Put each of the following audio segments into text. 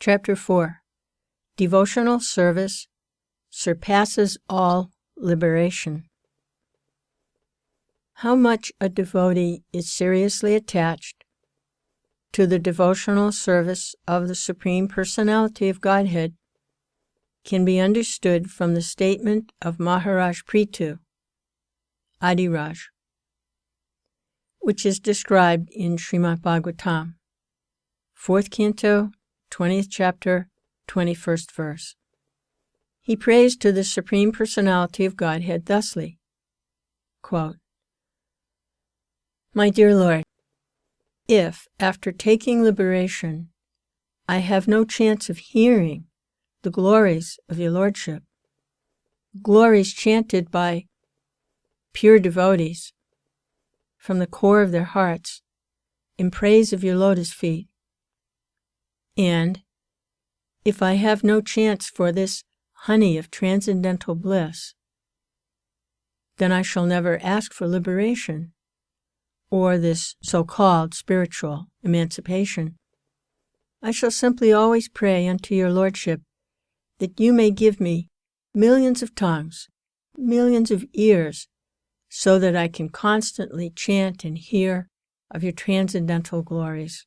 Chapter 4. Devotional Service Surpasses All Liberation. How much a devotee is seriously attached to the devotional service of the Supreme Personality of Godhead can be understood from the statement of Maharaj Prithu, Adiraj, which is described in Srimad Bhagavatam, 4th Canto, 20th Chapter, 21st Verse. He prays to the Supreme Personality of Godhead thusly, quote, My dear Lord, if, after taking liberation, I have no chance of hearing the glories of your Lordship, glories chanted by pure devotees from the core of their hearts in praise of your lotus feet, and if I have no chance for this honey of transcendental bliss, then I shall never ask for liberation or this so-called spiritual emancipation. I shall simply always pray unto your Lordship that you may give me millions of tongues, millions of ears, so that I can constantly chant and hear of your transcendental glories.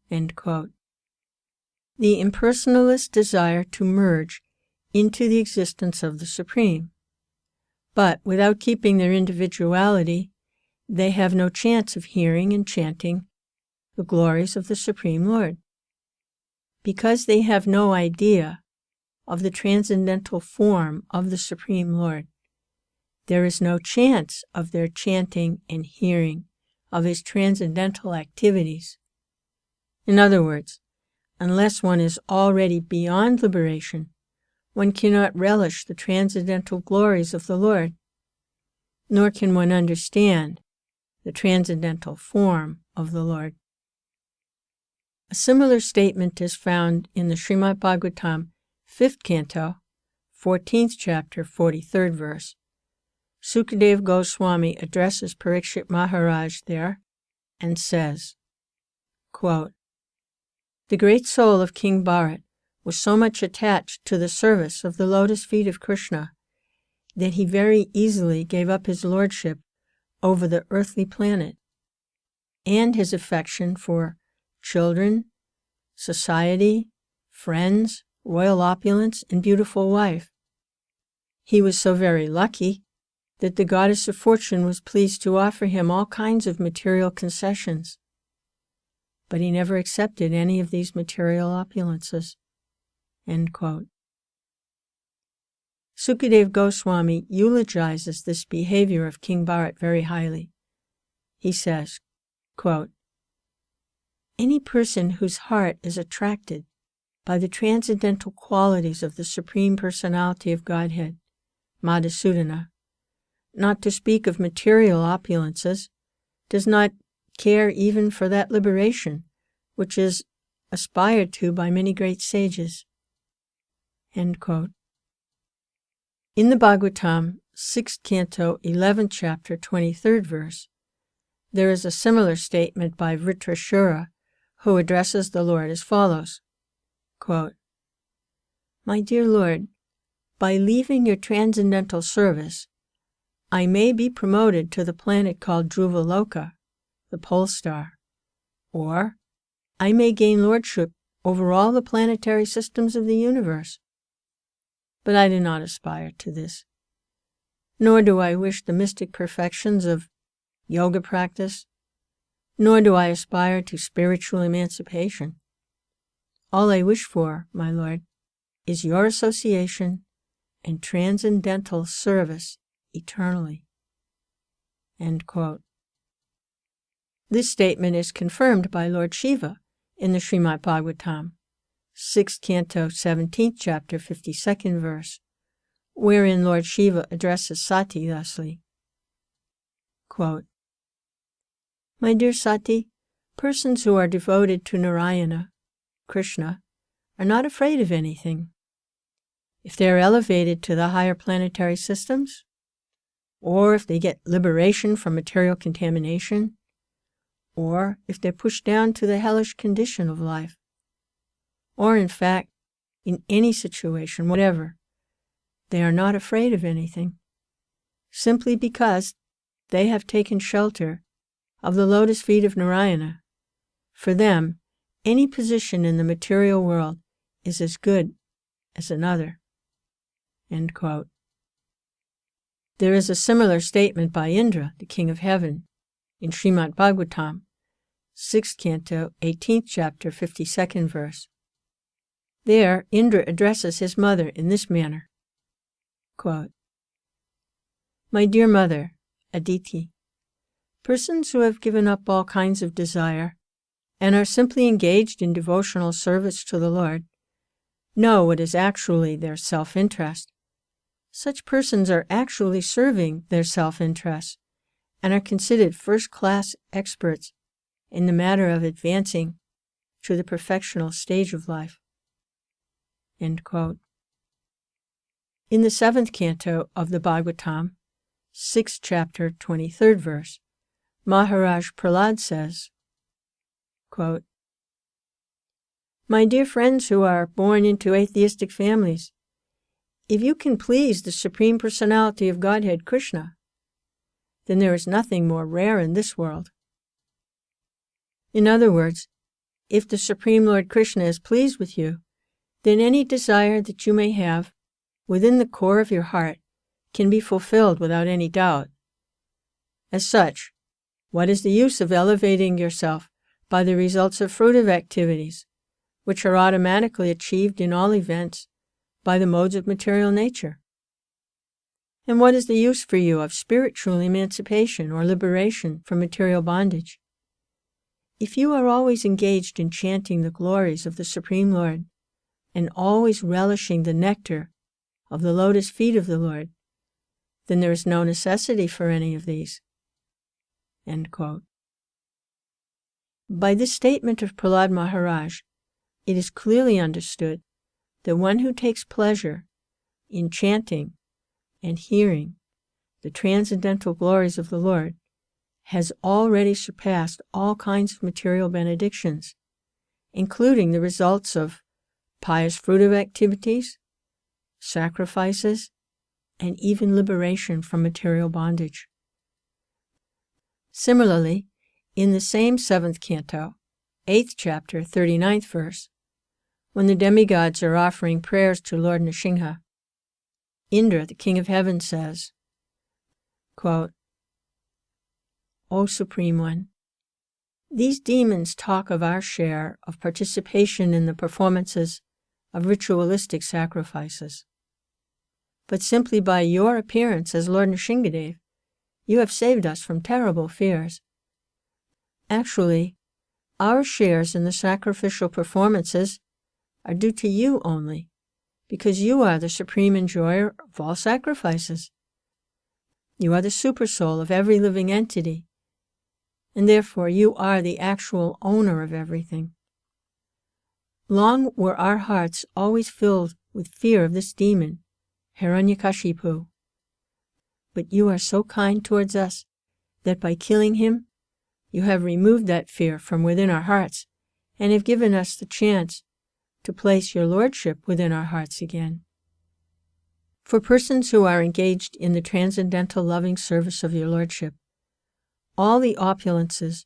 End quote. The impersonalists desire to merge into the existence of the Supreme, but without keeping their individuality, they have no chance of hearing and chanting the glories of the Supreme Lord. Because they have no idea of the transcendental form of the Supreme Lord, there is no chance of their chanting and hearing of his transcendental activities. In other words, unless one is already beyond liberation, one cannot relish the transcendental glories of the Lord, nor can one understand the transcendental form of the Lord. A similar statement is found in the Srimad Bhagavatam, 5th Canto, 14th Chapter, 43rd Verse. Sukadeva Goswami addresses Parikshit Maharaj there and says, quote, The great soul of King Bharat was so much attached to the service of the lotus feet of Krsna that he very easily gave up his lordship over the earthly planet and his affection for children, society, friends, royal opulence, and beautiful wife. He was so very lucky that the goddess of fortune was pleased to offer him all kinds of material concessions, but he never accepted any of these material opulences. End quote. Sukadeva Goswami eulogizes this behavior of King Bharat very highly. He says, quote, Any person whose heart is attracted by the transcendental qualities of the Supreme Personality of Godhead, Madhusudana, not to speak of material opulences, does not care even for that liberation which is aspired to by many great sages. End quote. In the Bhagavatam, 6th Canto, 11th Chapter, 23rd Verse, there is a similar statement by Vritrashura, who addresses the Lord as follows, quote, My dear Lord, by leaving your transcendental service, I may be promoted to the planet called Dhruvaloka, the pole star, or I may gain lordship over all the planetary systems of the universe. But I do not aspire to this, nor do I wish the mystic perfections of yoga practice, nor do I aspire to spiritual emancipation. All I wish for, my Lord, is your association and transcendental service eternally. End quote. This statement is confirmed by Lord Shiva in the Srimad Bhagavatam, 6th Canto, 17th Chapter, 52nd Verse, wherein Lord Shiva addresses Sati thusly, quote, My dear Sati, persons who are devoted to Narayana, Krsna, are not afraid of anything. If they are elevated to the higher planetary systems, or if they get liberation from material contamination, or if they're pushed down to the hellish condition of life, or in fact, in any situation, whatever. They are not afraid of anything, simply because they have taken shelter of the lotus feet of Narayana. For them, any position in the material world is as good as another." End quote. There is a similar statement by Indra, the king of heaven, in Srimad Bhagavatam, 6th Canto, 18th chapter, 52nd verse. There, Indra addresses his mother in this manner. Quote, "My dear mother, Aditi, persons who have given up all kinds of desire and are simply engaged in devotional service to the Lord know what is actually their self-interest. Such persons are actually serving their self-interest and are considered first-class experts in the matter of advancing to the perfectional stage of life." End quote. In the 7th canto of the Bhagavatam, 6th chapter, 23rd verse, Maharaj Prahlad says, quote, "My dear friends who are born into atheistic families, if you can please the Supreme Personality of Godhead, Krsna, then there is nothing more rare in this world." In other words, if the Supreme Lord Krsna is pleased with you, then any desire that you may have within the core of your heart can be fulfilled without any doubt. As such, what is the use of elevating yourself by the results of fruitive activities, which are automatically achieved in all events by the modes of material nature? And what is the use for you of spiritual emancipation or liberation from material bondage? If you are always engaged in chanting the glories of the Supreme Lord and always relishing the nectar of the lotus feet of the Lord, then there is no necessity for any of these. End quote. By this statement of Prahlad Maharaj, it is clearly understood that one who takes pleasure in chanting and hearing the transcendental glories of the Lord has already surpassed all kinds of material benedictions, including the results of pious fruitive activities, sacrifices, and even liberation from material bondage. Similarly, in the same 7th canto, 8th chapter, 39th verse, when the demigods are offering prayers to Lord Nrsimha, Indra, the king of heaven, says, quote, "O Supreme One, these demons talk of our share of participation in the performances of ritualistic sacrifices. But simply by your appearance as Lord Nrsimhadev, you have saved us from terrible fears. Actually, our shares in the sacrificial performances are due to you only, because you are the supreme enjoyer of all sacrifices. You are the supersoul of every living entity, and therefore you are the actual owner of everything. Long were our hearts always filled with fear of this demon, Hiranyakashipu. But you are so kind towards us that by killing him, you have removed that fear from within our hearts and have given us the chance to place your lordship within our hearts again. For persons who are engaged in the transcendental loving service of your lordship, all the opulences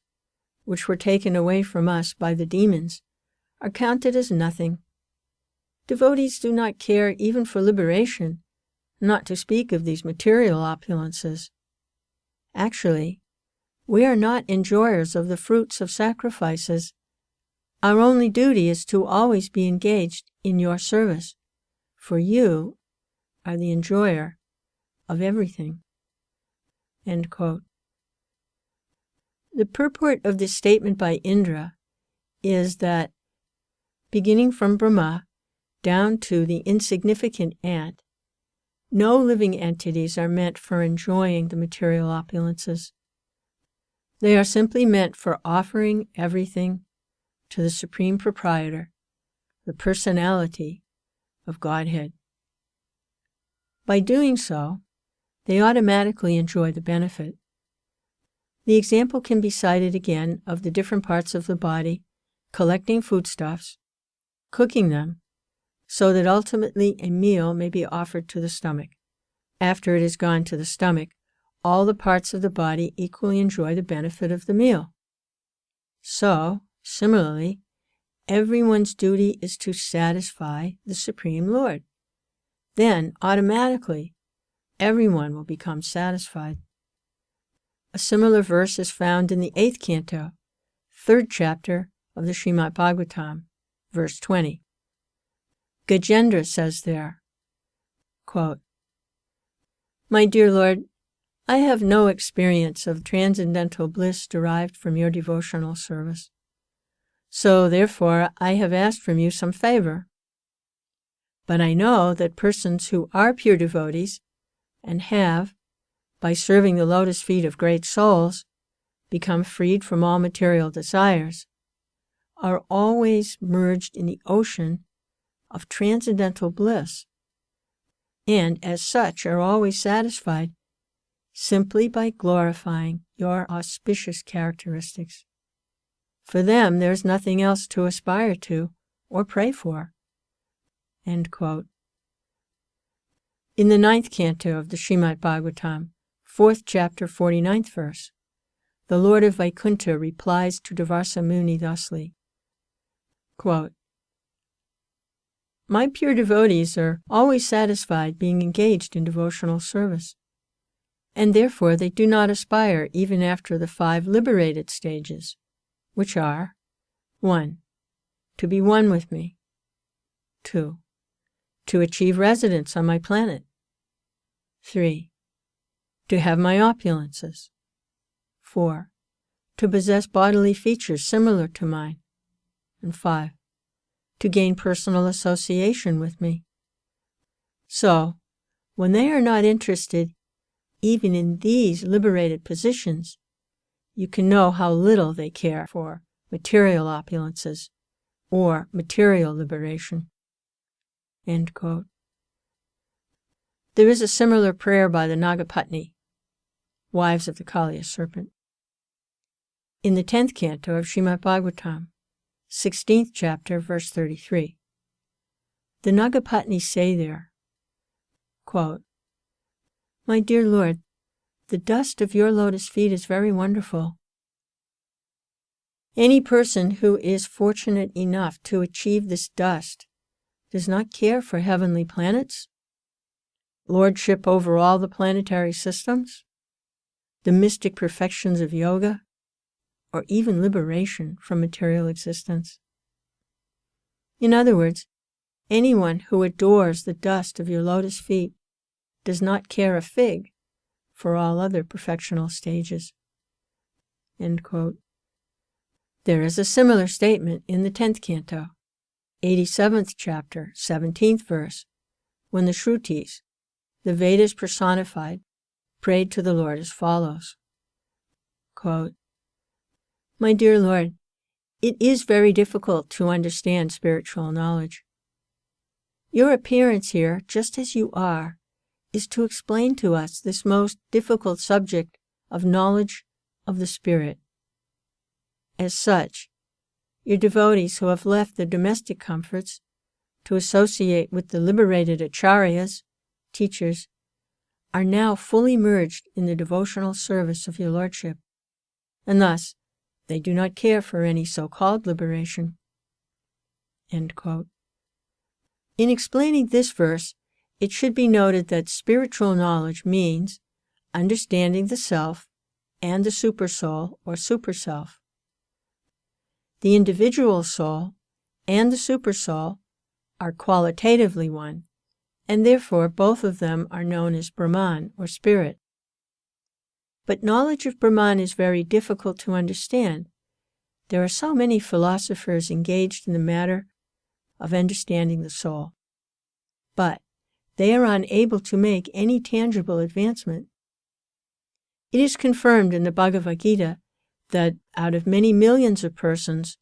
which were taken away from us by the demons are counted as nothing. Devotees do not care even for liberation, not to speak of these material opulences. Actually, we are not enjoyers of the fruits of sacrifices. Our only duty is to always be engaged in your service, for you are the enjoyer of everything." End quote. The purport of this statement by Indra is that, beginning from Brahma down to the insignificant ant, no living entities are meant for enjoying the material opulences. They are simply meant for offering everything to the Supreme Proprietor, the personality of Godhead. By doing so, they automatically enjoy the benefit. The example can be cited again of the different parts of the body collecting foodstuffs, cooking them so that ultimately a meal may be offered to the stomach. After it has gone to the stomach, all the parts of the body equally enjoy the benefit of the meal. So, similarly, everyone's duty is to satisfy the Supreme Lord. Then, automatically, everyone will become satisfied. A similar verse is found in the 8th canto, 3rd chapter of the Srimad Bhagavatam, verse 20. Gajendra says there, quote, "My dear Lord, I have no experience of transcendental bliss derived from your devotional service. So, therefore, I have asked from you some favor. But I know that persons who are pure devotees and have, by serving the lotus feet of great souls, become freed from all material desires, are always merged in the ocean of transcendental bliss, and as such are always satisfied simply by glorifying your auspicious characteristics. For them, there is nothing else to aspire to or pray for." End quote. In the 9th canto of the Srimad Bhagavatam, 4th chapter, 49th verse, the Lord of Vaikuntha replies to Durvasa Muni thusly, quote, "My pure devotees are always satisfied being engaged in devotional service, and therefore they do not aspire even after the 5 liberated stages, which are 1. To be one with me. 2. To achieve residence on my planet. 3. To have my opulences. 4. To possess bodily features similar to mine. And 5. To gain personal association with me. So, when they are not interested even in these liberated positions, you can know how little they care for material opulences or material liberation." End quote. There is a similar prayer by the Nagapatni, wives of the Kaliya serpent. In the 10th canto of Srimad Bhagavatam, 16th chapter, verse 33, the Nagapatnis say there, quote, "My dear Lord, the dust of your lotus feet is very wonderful. Any person who is fortunate enough to achieve this dust does not care for heavenly planets, lordship over all the planetary systems, the mystic perfections of yoga, or even liberation from material existence. In other words, anyone who adores the dust of your lotus feet does not care a fig for all other perfectional stages." End quote. There is a similar statement in the 10th canto, 87th chapter, 17th verse, when the Shrutis, the Vedas personified, prayed to the Lord as follows, quote, "My dear Lord, it is very difficult to understand spiritual knowledge. Your appearance here, just as you are, is to explain to us this most difficult subject of knowledge of the Spirit. As such, your devotees who have left their domestic comforts to associate with the liberated acharyas, teachers, are now fully merged in the devotional service of your Lordship, and thus they do not care for any so-called liberation." End quote. In explaining this verse, it should be noted that spiritual knowledge means understanding the self and the supersoul or superself. The individual soul and the supersoul are qualitatively one, and therefore both of them are known as Brahman or spirit. But knowledge of Brahman is very difficult to understand. There are so many philosophers engaged in the matter of understanding the soul, but they are unable to make any tangible advancement. It is confirmed in the Bhagavad Gita that out of many millions of persons,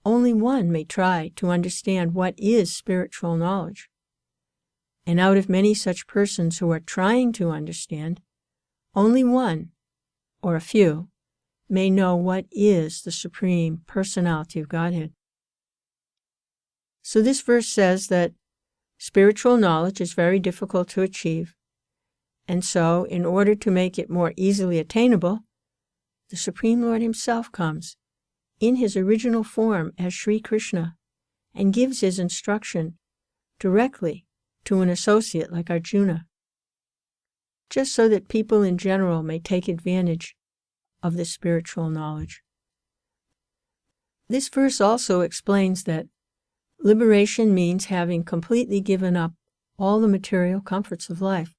only one may try to understand what is spiritual knowledge. And out of many such persons who are trying to understand, only one, or a few, may know what is the Supreme Personality of Godhead. So this verse says that spiritual knowledge is very difficult to achieve, and so, in order to make it more easily attainable, the Supreme Lord Himself comes in His original form as Sri Krishna and gives His instruction directly to an associate like Arjuna, just so that people in general may take advantage of this spiritual knowledge. This verse also explains that liberation means having completely given up all the material comforts of life.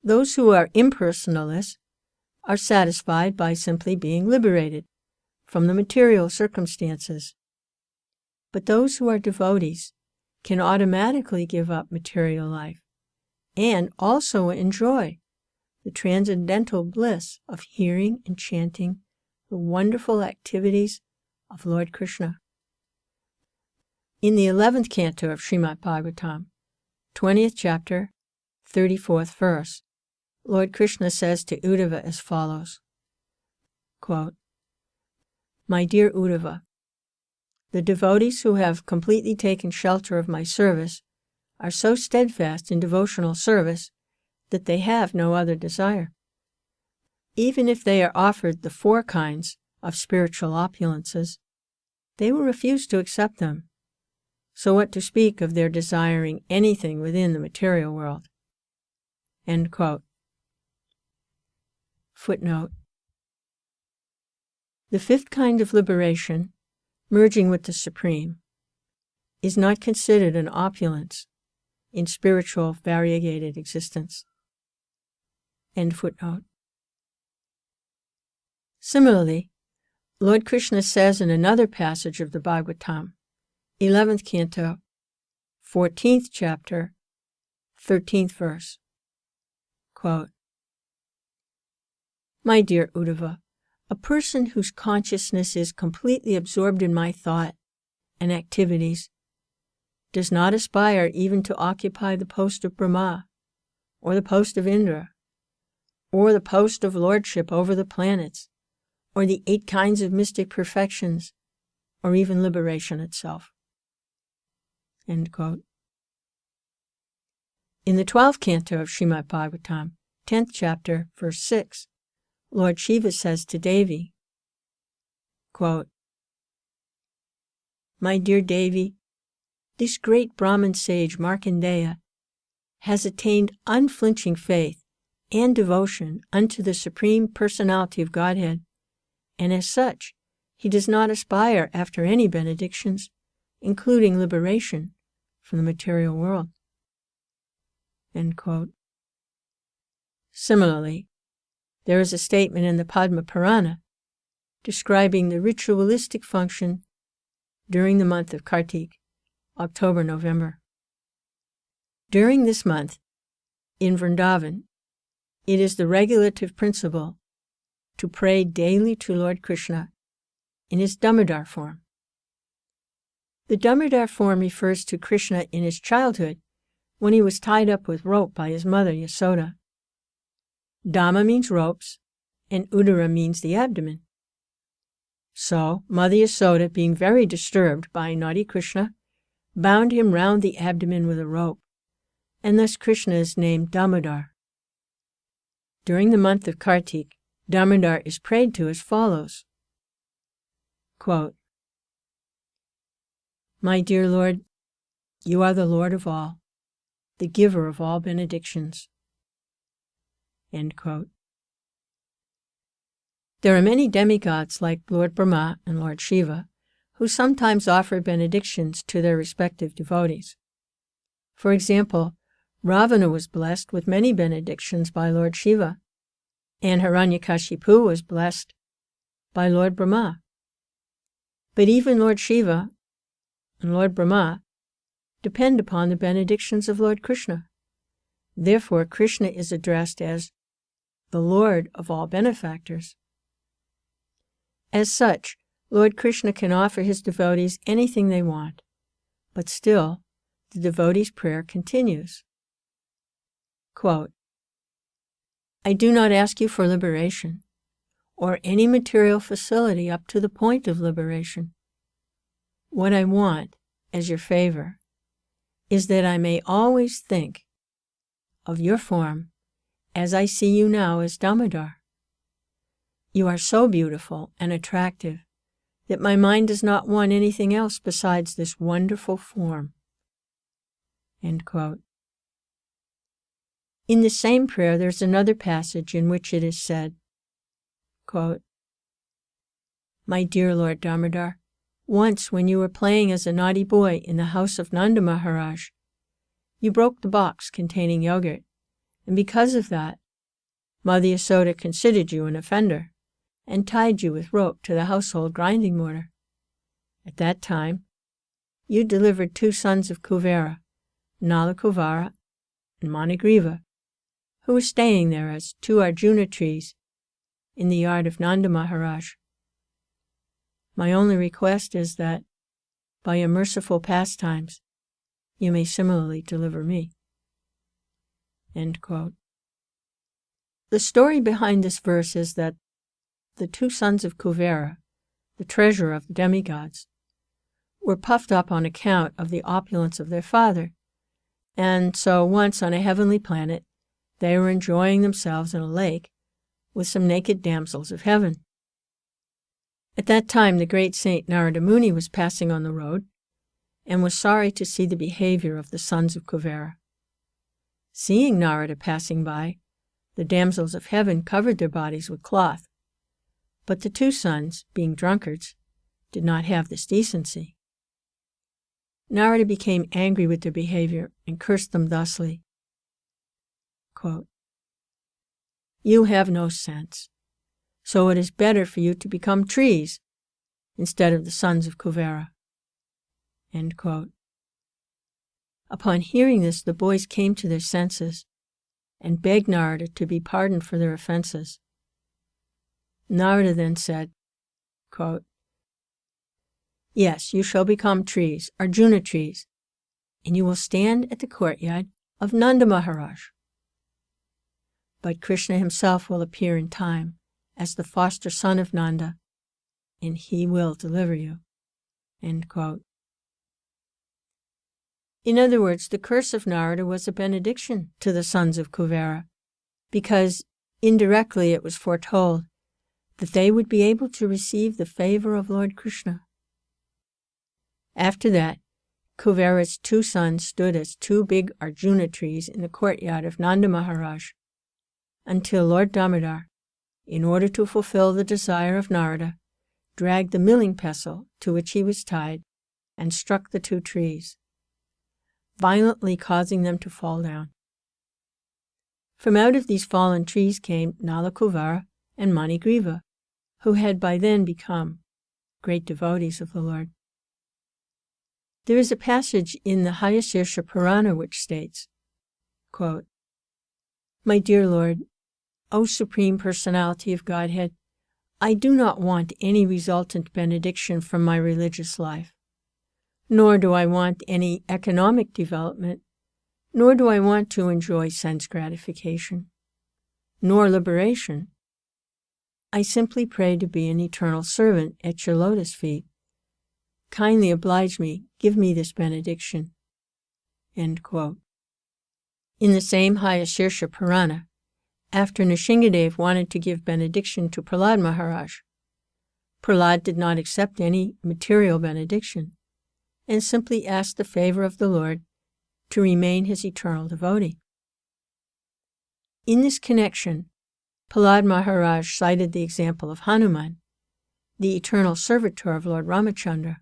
Those who are impersonalists are satisfied by simply being liberated from the material circumstances. But those who are devotees can automatically give up material life and also enjoy the transcendental bliss of hearing and chanting the wonderful activities of Lord Krishna. In the 11th canto of Srimad Bhagavatam, 20th chapter, 34th verse, Lord Krishna says to Uddhava as follows, quote, "My dear Uddhava, the devotees who have completely taken shelter of my service are so steadfast in devotional service that they have no other desire. Even if they are offered the 4 kinds of spiritual opulences, they will refuse to accept them. So what to speak of their desiring anything within the material world?" End quote. Footnote: the 5th kind of liberation, merging with the Supreme, is not considered an opulence in spiritual variegated existence. End footnote. Similarly, Lord Krishna says in another passage of the Bhagavatam, 11th canto, 14th chapter, 13th verse, quote, "My dear Uddhava, a person whose consciousness is completely absorbed in my thought and activities does not aspire even to occupy the post of Brahma, or the post of Indra, or the post of lordship over the planets, or the 8 kinds of mystic perfections, or even liberation itself." End quote. In the 12th canto of Srimad Bhagavatam, 10th chapter, verse 6, Lord Shiva says to Devi, quote, "My dear Devi, this great Brahmin sage Markandeya has attained unflinching faith and devotion unto the Supreme Personality of Godhead, and as such, he does not aspire after any benedictions, including liberation from the material world." End quote. Similarly, there is a statement in the Padma Purana describing the ritualistic function during the month of Kartik, October-November. During this month, in Vrindavan, it is the regulative principle to pray daily to Lord Krishna in his Damodar form. The Damodar form refers to Krishna in his childhood when he was tied up with rope by his mother Yasoda. Dama means ropes, and Udara means the abdomen. So, Mother Yasoda, being very disturbed by naughty Krishna, bound him round the abdomen with a rope, and thus Krishna is named Damodar. During the month of Kartik, Damodar is prayed to as follows, quote, "My dear Lord, you are the Lord of all, the giver of all benedictions." End quote. There are many demigods like Lord Brahma and Lord Shiva who sometimes offer benedictions to their respective devotees. For example, Ravana was blessed with many benedictions by Lord Shiva, and Hiranyakashipu was blessed by Lord Brahma. But even Lord Shiva and Lord Brahma depend upon the benedictions of Lord Krishna. Therefore, Krishna is addressed as the Lord of all benefactors. As such, Lord Krishna can offer his devotees anything they want, but still, the devotee's prayer continues. Quote, "I do not ask you for liberation, or any material facility up to the point of liberation. What I want, as your favor, is that I may always think of your form as I see you now as Damodar. You are so beautiful and attractive that my mind does not want anything else besides this wonderful form." End quote. In the same prayer, there's another passage in which it is said, quote, "My dear Lord Damodar, once when you were playing as a naughty boy in the house of Nanda Maharaj, you broke the box containing yogurt, and because of that, Mother Yasoda considered you an offender and tied you with rope to the household grinding mortar. At that time, you delivered 2 sons of Kuvera, Nala Kuvara and Manigriva, who were staying there as 2 Arjuna trees in the yard of Nanda Maharaj. My only request is that, by your merciful pastimes, you may similarly deliver me." End quote. The story behind this verse is that the 2 sons of Kuvera, the treasurer of the demigods, were puffed up on account of the opulence of their father, and so once on a heavenly planet they were enjoying themselves in a lake with some naked damsels of heaven. At that time the great saint Narada Muni was passing on the road and was sorry to see the behavior of the sons of Kuvera. Seeing Narada passing by, the damsels of heaven covered their bodies with cloth, but the 2 sons, being drunkards, did not have this decency. Narada became angry with their behavior and cursed them thusly, quote, "You have no sense, so it is better for you to become trees instead of the sons of Kuvera." End quote. Upon hearing this, the boys came to their senses and begged Narada to be pardoned for their offenses. Narada then said, quote, "Yes, you shall become trees, Arjuna trees, and you will stand at the courtyard of Nanda Maharaj. But Krsna himself will appear in time as the foster son of Nanda, and he will deliver you." End quote. In other words, the curse of Narada was a benediction to the sons of Kuvera, because indirectly it was foretold that they would be able to receive the favor of Lord Krsna. After that, Kuvera's 2 sons stood as 2 big Arjuna trees in the courtyard of Nanda Maharaj, until Lord Damodar, in order to fulfill the desire of Narada, dragged the milling pestle to which he was tied and struck the 2 trees, violently causing them to fall down. From out of these fallen trees came Nala Kuvara and Manigriva, who had by then become great devotees of the Lord. There is a passage in the ISKCON Purana which states, quote, "My dear Lord, O Supreme Personality of Godhead, I do not want any resultant benediction from my religious life, nor do I want any economic development, nor do I want to enjoy sense gratification, nor liberation. I simply pray to be an eternal servant at your lotus feet. Kindly oblige me, give me this benediction." End quote. In the same ISKCON Purana, after Nrsingadev wanted to give benediction to Prahlad Maharaj, Prahlad did not accept any material benediction and simply asked the favor of the Lord to remain his eternal devotee. In this connection, Prahlad Maharaj cited the example of Hanuman, the eternal servitor of Lord Ramachandra,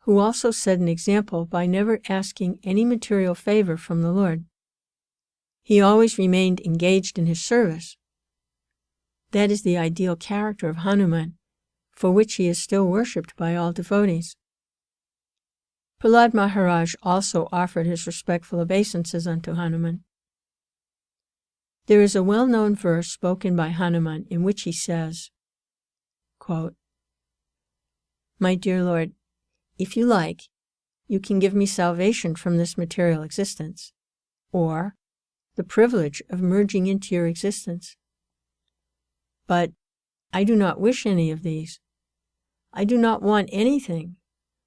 who also set an example by never asking any material favor from the Lord. He always remained engaged in his service. That is the ideal character of Hanuman, for which he is still worshipped by all devotees. Prahlad Maharaj also offered his respectful obeisances unto Hanuman. There is a well-known verse spoken by Hanuman in which he says, quote, "My dear Lord, if you like, you can give me salvation from this material existence, or the privilege of merging into your existence. But I do not wish any of these. I do not want anything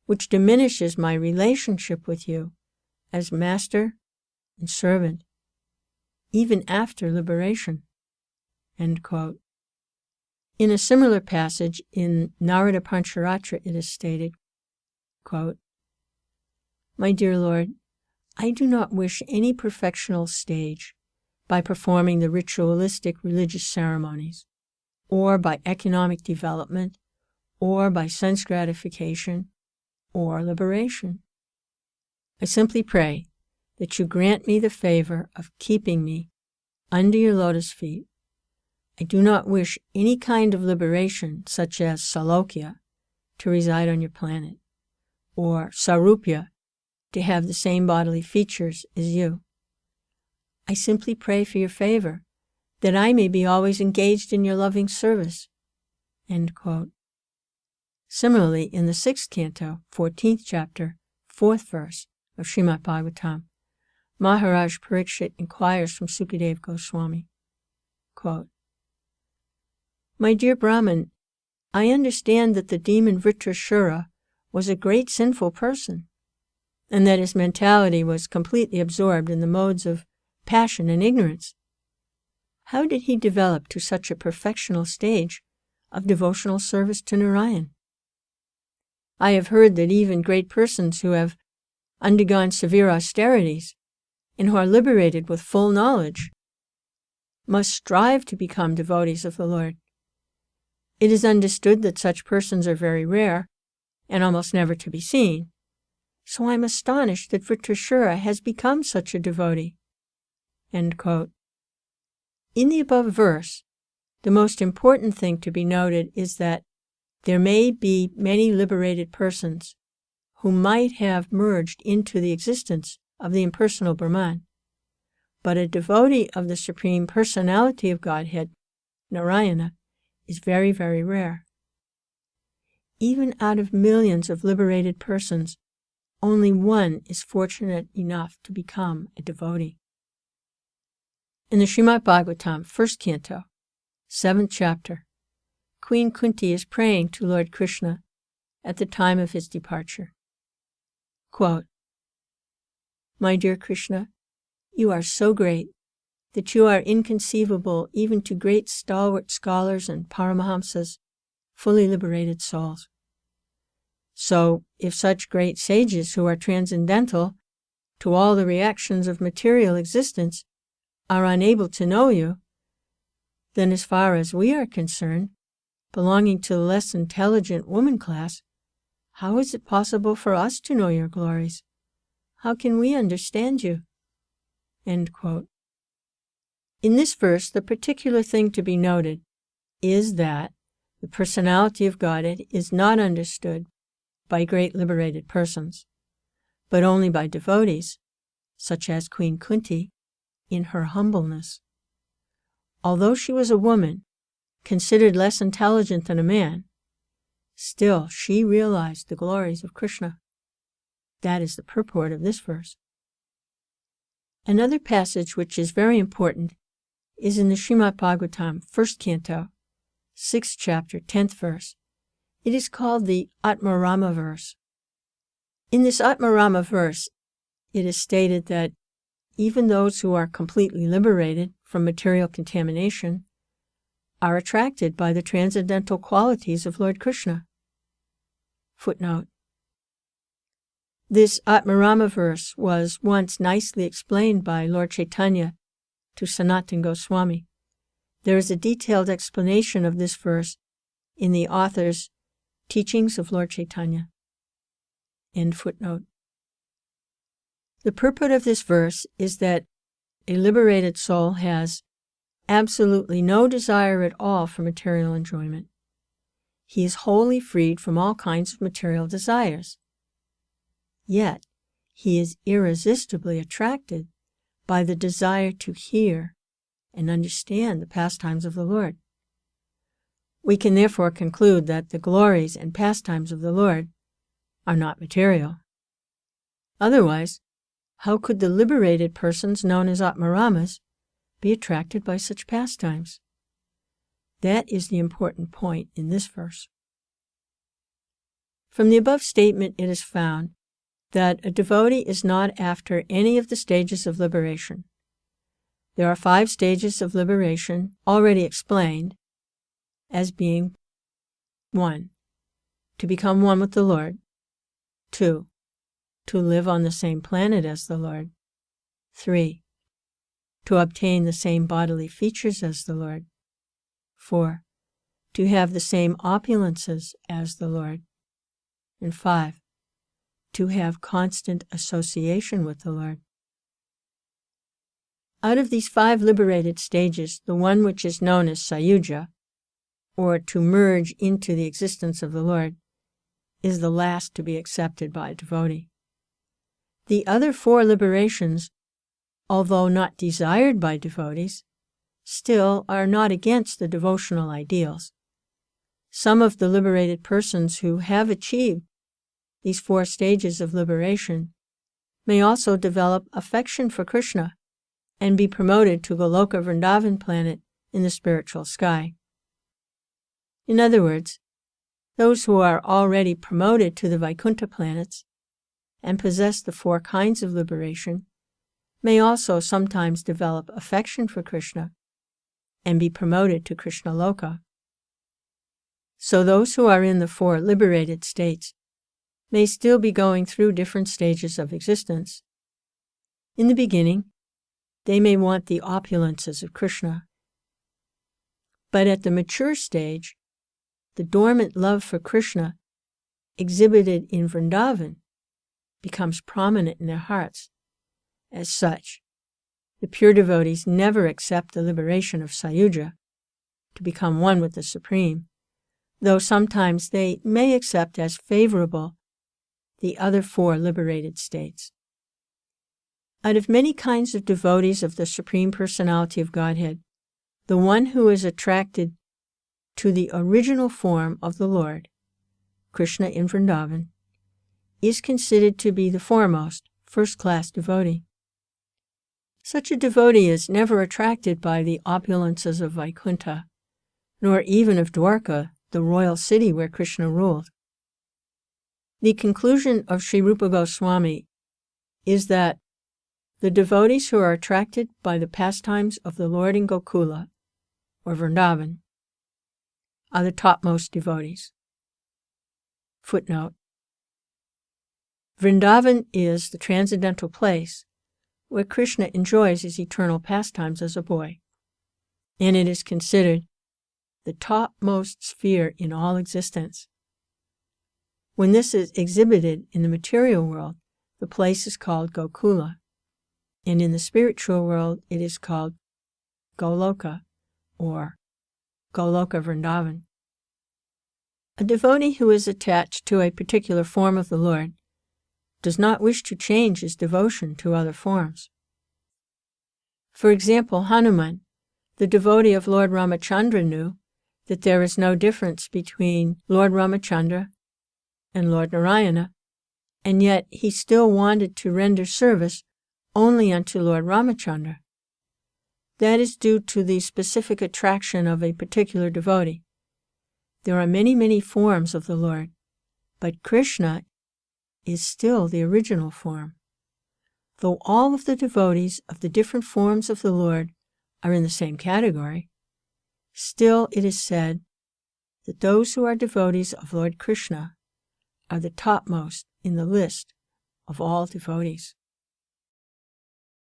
which diminishes my relationship with you as master and servant, even after liberation." End quote. In a similar passage in Narada Pancharatra, it is stated, quote, "My dear Lord, I do not wish any perfectional stage by performing the ritualistic religious ceremonies, or by economic development, or by sense gratification, or liberation. I simply pray that you grant me the favor of keeping me under your lotus feet. I do not wish any kind of liberation, such as Salokya, to reside on your planet, or Sarupya, to have the same bodily features as you. I simply pray for your favor, that I may be always engaged in your loving service." End quote. Similarly, in the 6th canto, 14th chapter, 4th verse of Srimad Bhagavatam, Maharaj Parikshit inquires from Sukadeva Goswami, quote, "My dear Brahman, I understand that the demon Vritrashura was a great sinful person, and that his mentality was completely absorbed in the modes of passion and ignorance. How did he develop to such a perfectional stage of devotional service to Narayan? I have heard that even great persons who have undergone severe austerities and who are liberated with full knowledge must strive to become devotees of the Lord. It is understood that such persons are very rare and almost never to be seen, so I am astonished that Vritrashura has become such a devotee." End quote. In the above verse, the most important thing to be noted is that there may be many liberated persons who might have merged into the existence of the impersonal Brahman, but a devotee of the Supreme Personality of Godhead, Narayana, is very, very rare. Even out of millions of liberated persons, only one is fortunate enough to become a devotee. In the Srimad Bhagavatam, 1st canto, 7th chapter, Queen Kunti is praying to Lord Krishna at the time of his departure. Quote, "My dear Krishna, you are so great that you are inconceivable even to great stalwart scholars and paramahamsas, fully liberated souls. So, if such great sages who are transcendental to all the reactions of material existence are unable to know you, then as far as we are concerned, belonging to the less intelligent woman class, how is it possible for us to know your glories? How can we understand you?" End quote. In this verse, the particular thing to be noted is that the personality of Godhead is not understood by great liberated persons, but only by devotees, such as Queen Kunti, in her humbleness. Although she was a woman, considered less intelligent than a man, still she realized the glories of Krishna. That is the purport of this verse. Another passage which is very important is in the Srimad Bhagavatam, 1st canto, 6th chapter, 10th verse. It is called the Atmarama verse. In this Atmarama verse, it is stated that even those who are completely liberated from material contamination are attracted by the transcendental qualities of Lord Krishna. Footnote. This Atmarama verse was once nicely explained by Lord Chaitanya to Sanatana Goswami. There is a detailed explanation of this verse in the author's Teachings of Lord Chaitanya. End footnote. The purport of this verse is that a liberated soul has absolutely no desire at all for material enjoyment. He is wholly freed from all kinds of material desires. Yet, he is irresistibly attracted by the desire to hear and understand the pastimes of the Lord. We can therefore conclude that the glories and pastimes of the Lord are not material. Otherwise, how could the liberated persons known as Atmaramas be attracted by such pastimes? That is the important point in this verse. From the above statement, it is found that a devotee is not after any of the stages of liberation. There are 5 stages of liberation already explained as being 1. To become one with the Lord. 2. To live on the same planet as the Lord. 3. To obtain the same bodily features as the Lord. 4. To have the same opulences as the Lord. And 5. To have constant association with the Lord. Out of these 5 liberated stages, the one which is known as Sayuja, or to merge into the existence of the Lord, is the last to be accepted by a devotee. The other 4 liberations, although not desired by devotees, still are not against the devotional ideals. Some of the liberated persons who have achieved these 4 stages of liberation may also develop affection for Krsna and be promoted to Goloka Vrindavan planet in the spiritual sky. In other words, those who are already promoted to the Vaikuntha planets and possess the 4 kinds of liberation may also sometimes develop affection for Krsna and be promoted to Krishna Loka. So those who are in the 4 liberated states may still be going through different stages of existence. In the beginning, they may want the opulences of Krishna. But at the mature stage, the dormant love for Krishna exhibited in Vrindavan becomes prominent in their hearts. As such, the pure devotees never accept the liberation of Sayuja to become one with the Supreme, though sometimes they may accept as favorable the other 4 liberated states. Out of many kinds of devotees of the Supreme Personality of Godhead, the one who is attracted to the original form of the Lord, Krishna in Vrindavan, is considered to be the foremost, first-class devotee. Such a devotee is never attracted by the opulences of Vaikuntha, nor even of Dwarka, the royal city where Krishna ruled. The conclusion of Sri Rupa Goswami is that the devotees who are attracted by the pastimes of the Lord in Gokula, or Vrindavan, are the topmost devotees. Footnote: Vrindavan is the transcendental place where Krishna enjoys his eternal pastimes as a boy, and it is considered the topmost sphere in all existence. When this is exhibited in the material world, the place is called Gokula, and in the spiritual world it is called Goloka, or Goloka Vrindavan. A devotee who is attached to a particular form of the Lord does not wish to change his devotion to other forms. For example, Hanuman, the devotee of Lord Ramachandra, knew that there is no difference between Lord Ramachandra and Lord Narayana, and yet he still wanted to render service only unto Lord Ramachandra. That is due to the specific attraction of a particular devotee. There are many, many forms of the Lord, but Krishna is still the original form. Though all of the devotees of the different forms of the Lord are in the same category, still it is said that those who are devotees of Lord Krishna are the topmost in the list of all devotees.